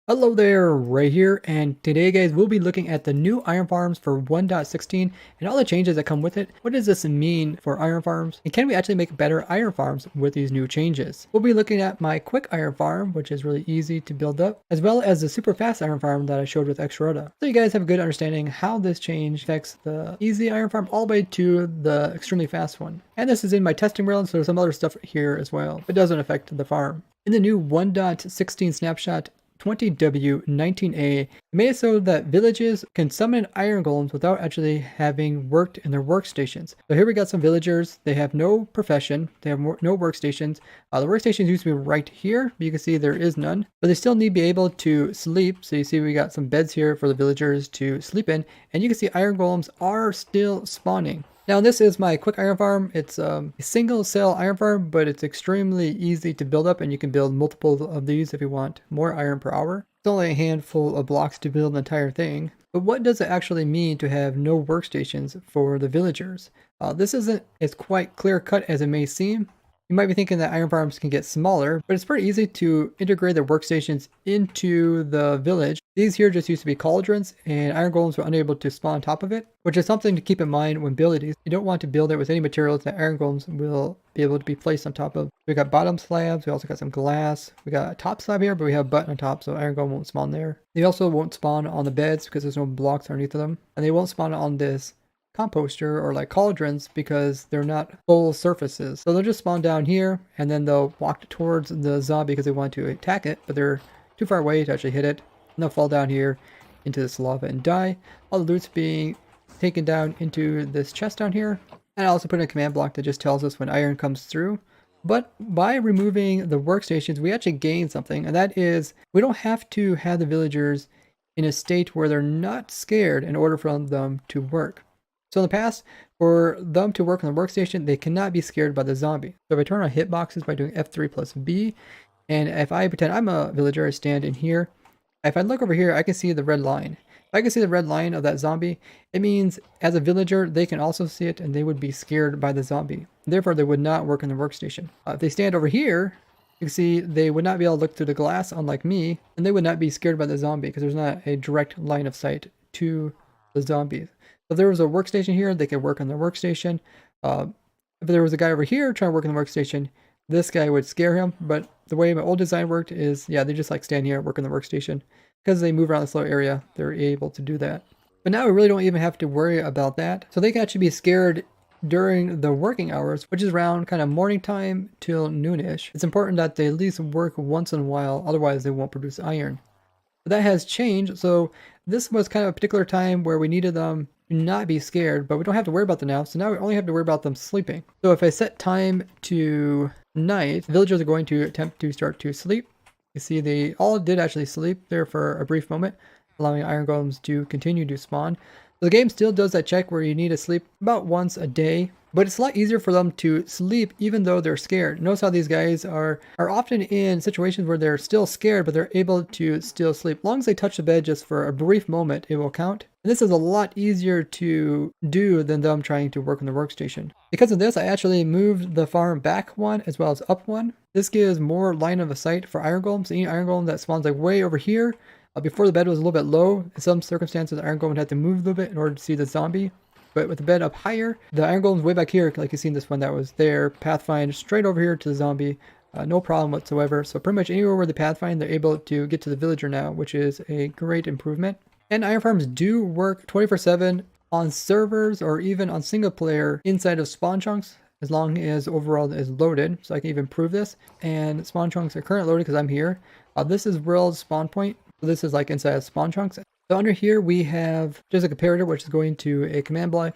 Hello there, Ray here, and today guys we'll be looking at the new iron farms for 1.16 and all the changes that come with it. What does this mean for iron farms? And can we actually make better iron farms with these new changes? We'll be looking at my quick iron farm, which is really easy to build up, as well as the super fast iron farm that I showed with Exrota. So you guys have a good understanding how this change affects the easy iron farm all the way to the extremely fast one. And this is in my testing world, so there's some other stuff here as well. It doesn't affect the farm. In the new 1.16 snapshot, 20W19A, it made it so that villages can summon iron golems without actually having worked in their workstations. So here we got some villagers. They have no profession. They have no workstations. The workstations used to be right here, but you can see there is none. But they still need to be able to sleep. So you see we got some beds here for the villagers to sleep in. And you can see iron golems are still spawning. Now this is my quick iron farm. It's a single cell iron farm, but it's extremely easy to build up and you can build multiple of these if you want more iron per hour. It's only a handful of blocks to build the entire thing. But what does it actually mean to have no workstations for the villagers? This isn't as quite clear cut as it may seem. You might be thinking that iron farms can get smaller, but it's pretty easy to integrate the workstations into the village. These here just used to be cauldrons, and iron golems were unable to spawn on top of it, which is something to keep in mind when building these. You don't want to build it with any materials that iron golems will be able to be placed on top of. We got bottom slabs, we also got some glass, we got a top slab here, but we have a button on top, so iron golem won't spawn there. They also won't spawn on the beds because there's no blocks underneath of them, and they won't spawn on this composter or like cauldrons because they're not full surfaces. So they'll just spawn down here and then they'll walk towards the zombie because they want to attack it, but they're too far away to actually hit it. And they'll fall down here into this lava and die. All the loot's being taken down into this chest down here. And I also put in a command block that just tells us when iron comes through. But by removing the workstations, we actually gain something, and that is we don't have to have the villagers in a state where they're not scared in order for them to work. So in the past, for them to work on the workstation, they cannot be scared by the zombie. So if I turn on hitboxes by doing F3 plus B, and if I pretend I'm a villager, I stand in here. If I look over here, I can see the red line. If I can see the red line of that zombie, it means as a villager, they can also see it and they would be scared by the zombie. Therefore, they would not work on the workstation. If they stand over here, you can see they would not be able to look through the glass, unlike me, and they would not be scared by the zombie because there's not a direct line of sight to the zombies. If there was a workstation here, they could work on the workstation. If there was a guy over here trying to work on the workstation, this guy would scare him. But the way my old design worked is, yeah, they just like stand here and work on the workstation. Because they move around this little area, they're able to do that. But now we really don't even have to worry about that. So they can actually be scared during the working hours, which is around kind of morning time till noonish. It's important that they at least work once in a while, otherwise they won't produce iron. But that has changed, so this was kind of a particular time where we needed them to not be scared, but we don't have to worry about them now, so now we only have to worry about them sleeping. So if I set time to night, villagers are going to attempt to start to sleep. You see they all did actually sleep there for a brief moment, allowing iron golems to continue to spawn. The game still does that check where you need to sleep about once a day, but it's a lot easier for them to sleep even though they're scared. Notice how these guys are often in situations where they're still scared, but they're able to still sleep. As long as they touch the bed just for a brief moment, it will count. And this is a lot easier to do than them trying to work on the workstation. Because of this, I actually moved the farm back one as well as up one. This gives more line of sight for iron golems. Any iron golem that spawns like way over here, before the bed was a little bit low. In some circumstances, the iron golem had to move a little bit in order to see the zombie. But with the bed up higher, the iron golem's way back here, like you see in this one that was there, pathfind straight over here to the zombie. No problem whatsoever. So pretty much anywhere where they pathfind, they're able to get to the villager now, which is a great improvement. And iron farms do work 24/7 on servers or even on single player inside of spawn chunks, as long as overall is loaded. So I can even prove this. And spawn chunks are currently loaded because I'm here. This is world spawn point. So this is like inside of spawn chunks. So under here we have just a comparator, which is going to a command block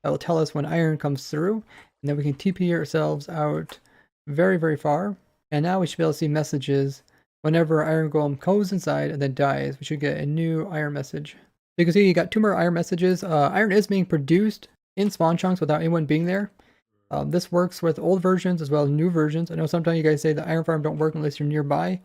that will tell us when iron comes through, and then we can TP ourselves out very, very far. And now we should be able to see messages whenever iron golem goes inside and then dies. We should get a new iron message. So you can see you got 2 more iron messages. Iron is being produced in spawn chunks without anyone being there. This works with old versions as well as new versions. I know sometimes you guys say the iron farm don't work unless you're nearby.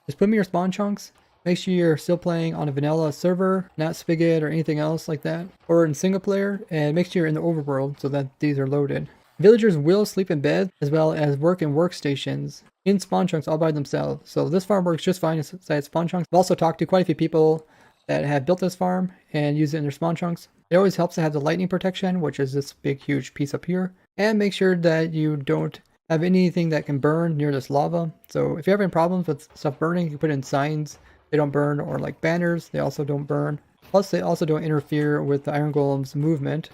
Just put them in your spawn chunks. Make sure you're still playing on a vanilla server, not Spigot or anything else like that, or in single player, and make sure you're in the overworld so that these are loaded. Villagers will sleep in beds as well as work in workstations in spawn chunks all by themselves. So this farm works just fine inside spawn chunks. I've also talked to quite a few people that have built this farm and use it in their spawn chunks. It always helps to have the lightning protection, which is this big huge piece up here, and make sure that you don't have anything that can burn near this lava. So if you're having problems with stuff burning, you put in signs, they don't burn, or like banners, they also don't burn. Plus they also don't interfere with the iron golem's movement.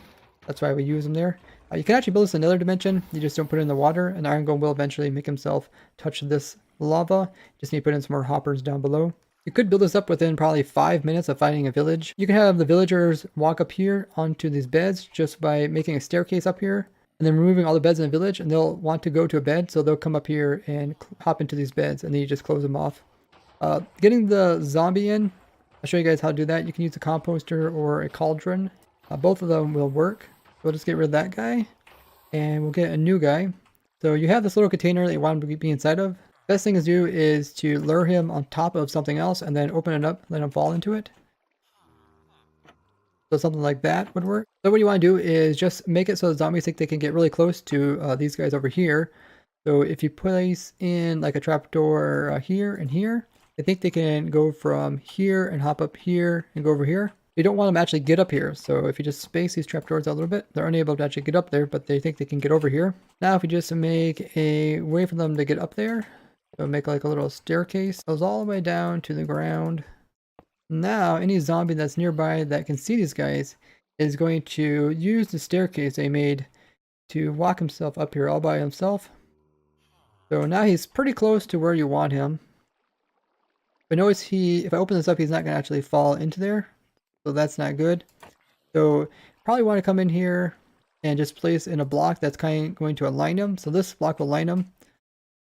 That's why we use them there. You can actually build this in another dimension. You just don't put it in the water, and the iron golem will eventually make himself touch this lava. Just need to put in some more hoppers down below. You could build this up within probably 5 minutes of finding a village. You can have the villagers walk up here onto these beds just by making a staircase up here and then removing all the beds in the village, and they'll want to go to a bed, so they'll come up here and hop into these beds, and then you just close them off. Getting the zombie in, I'll show you guys how to do that. You can use a composter or a cauldron. Both of them will work. We'll just get rid of that guy, and we'll get a new guy. So you have this little container that you want him to be inside of. Best thing to do is to lure him on top of something else and then open it up, let him fall into it. So something like that would work. So what you want to do is just make it so the zombies think they can get really close to these guys over here. So if you place in like a trapdoor here and here, I think they can go from here and hop up here and go over here. You don't want them to actually get up here, so if you just space these trapdoors out a little bit, they're unable to actually get up there, but they think they can get over here. Now if you just make a way for them to get up there, so make like a little staircase, goes all the way down to the ground. Now any zombie that's nearby that can see these guys is going to use the staircase they made to walk himself up here all by himself. So now he's pretty close to where you want him. But notice if I open this up, he's not going to actually fall into there. So that's not good. So probably want to come in here and just place in a block that's kind of going to align him. So this block will line him.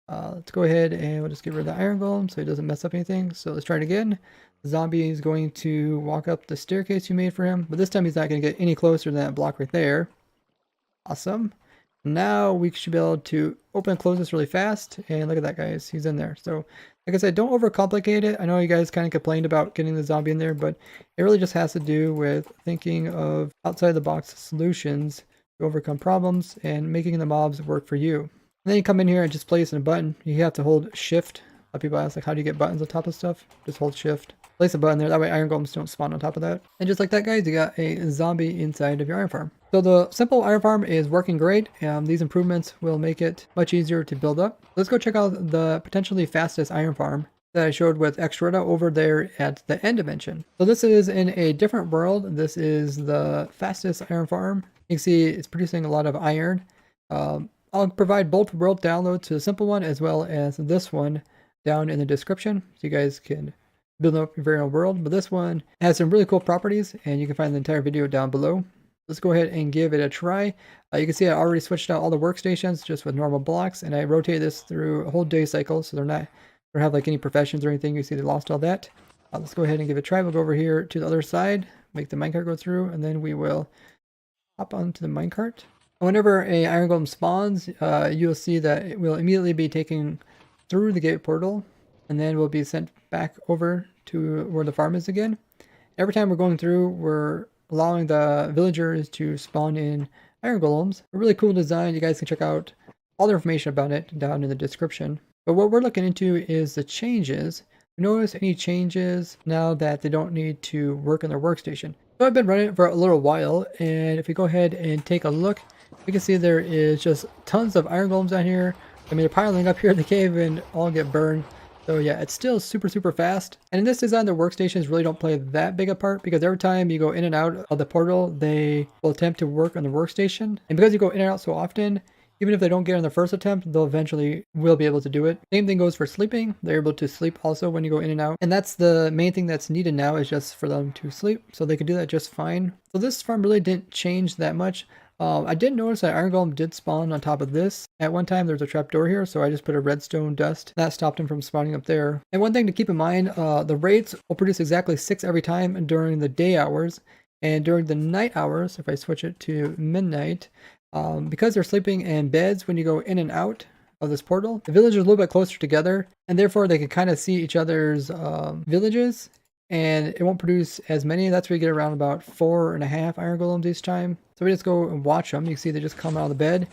Let's go ahead and we'll just get rid of the iron golem so he doesn't mess up anything. So let's try it again. The zombie is going to walk up the staircase you made for him, but this time he's not going to get any closer than that block right there. Awesome. Now we should be able to open and close this really fast, and look at that, guys, he's in there. So like I said, don't overcomplicate it. I know you guys kind of complained about getting the zombie in there, but it really just has to do with thinking of outside the box solutions to overcome problems and making the mobs work for you. And then you come in here and just place in a button. You have to hold shift. A lot of people ask, like, how do you get buttons on top of stuff? Just hold shift. Place a button there, that way iron golems don't spawn on top of that. And just like that, guys, you got a zombie inside of your iron farm. So the simple iron farm is working great. These improvements will make it much easier to build up. Let's go check out the potentially fastest iron farm that I showed with Extretta over there at the end dimension. So this is in a different world. This is the fastest iron farm. You can see it's producing a lot of iron. I'll provide both world downloads to the simple one as well as this one down in the description, so you guys can build up your very own world. But this one has some really cool properties, and you can find the entire video down below. Let's go ahead and give it a try. You can see I already switched out all the workstations just with normal blocks, and I rotated this through a whole day cycle, so they don't have like any professions or anything. You see they lost all that. Let's go ahead and give it a try. We'll go over here to the other side, make the minecart go through, and then we will hop onto the minecart. Whenever a iron golem spawns, you'll see that it will immediately be taken through the gate portal, and then we'll be sent back over to where the farm is again. Every time we're going through, we're allowing the villagers to spawn in iron golems. A really cool design. You guys can check out all the information about it down in the description. But what we're looking into is the changes. Notice any changes now that they don't need to work on their workstation. So I've been running it for a little while, and if we go ahead and take a look, we can see there is just tons of iron golems down here. I mean, they're piling up here in the cave and all get burned. So yeah, it's still super fast. And in this design, the workstations really don't play that big a part, because every time you go in and out of the portal, they will attempt to work on the workstation. And because you go in and out so often, even if they don't get on the first attempt, they'll eventually will be able to do it. Same thing goes for sleeping. They're able to sleep also when you go in and out. And that's the main thing that's needed now, is just for them to sleep. So they can do that just fine. So this farm really didn't change that much. I did notice that iron golem did spawn on top of this. At one time there's a trapdoor here, so I just put a redstone dust. That stopped him from spawning up there. And one thing to keep in mind, the raids will produce exactly 6 every time during the day hours. And during the night hours, if I switch it to midnight, because they're sleeping in beds when you go in and out of this portal, the villagers are a little bit closer together, and therefore they can kind of see each other's villages, and it won't produce as many. That's where you get around about 4.5 iron golems each time. So we just go and watch them. You can see they just come out of the bed,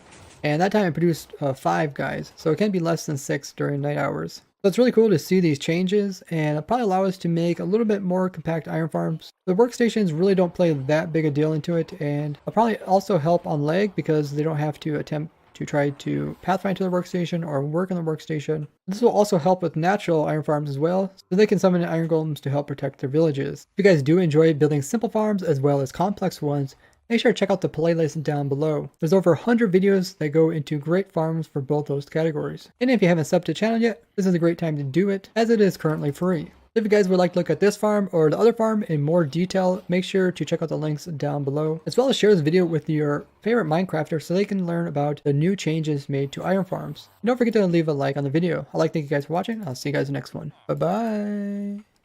And that time it produced 5 guys, so it can be less than 6 during night hours. So it's really cool to see these changes, and it'll probably allow us to make a little bit more compact iron farms. The workstations really don't play that big a deal into it, and it'll probably also help on lag because they don't have to attempt to try to pathfind to the workstation or work on the workstation. This will also help with natural iron farms as well, so they can summon iron golems to help protect their villages. If you guys do enjoy building simple farms as well as complex ones, make sure to check out the playlist down below. There's over 100 videos that go into great farms for both those categories. And if you haven't subbed to the channel yet, this is a great time to do it, as it is currently free. If you guys would like to look at this farm or the other farm in more detail, make sure to check out the links down below, as well as share this video with your favorite Minecrafters so they can learn about the new changes made to iron farms. And don't forget to leave a like on the video. I'd like to thank you guys for watching. I'll see you guys in the next one. Bye bye.